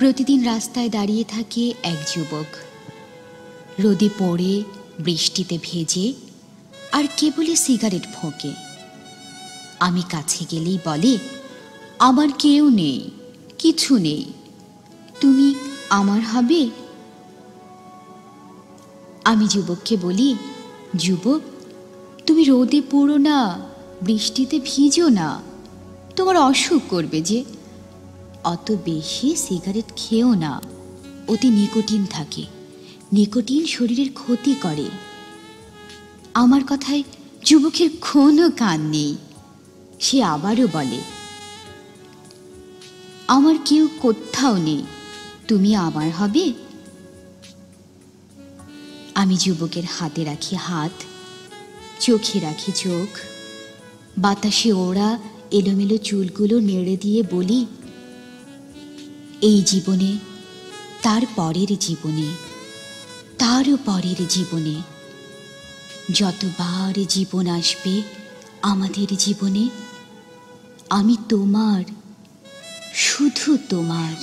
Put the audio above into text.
প্রতিদিন রাস্তায় দাঁড়িয়ে থাকে এক যুবক, রোদে পড়ে বৃষ্টিতে ভেজে আর কেবলই সিগারেট ফোঁকে। আমি কাছে গেলেই বলে, আমার কেউ নেই, কিছু নেই, তুমি আমার হবে। আমি যুবককে বলি, যুবক, তুমি রোদে পড়ো না, বৃষ্টিতে ভিজো না, তোমার অসুখ করবে যে। অত বেশি সিগারেট খেও না, ওতে নিকোটিন থাকে, নিকোটিন শরীরের ক্ষতি করে। আমার কথায় যুবকের কোনো কান নেই। সে আবারও বলে, আমার কেউ কোথাও নেই, তুমি আমার হবে। আমি যুবকের হাতে রাখি হাত, চোখে রাখি চোখ, বাতাসে ওড়া এলোমেলো চুলগুলো নেড়ে দিয়ে বলি, এই জীবনে, তার পরের জীবনে, তারও পরের জীবনে, যতবার জীবন আসবে আমাদের জীবনে, আমি তোমার, শুধু তোমার।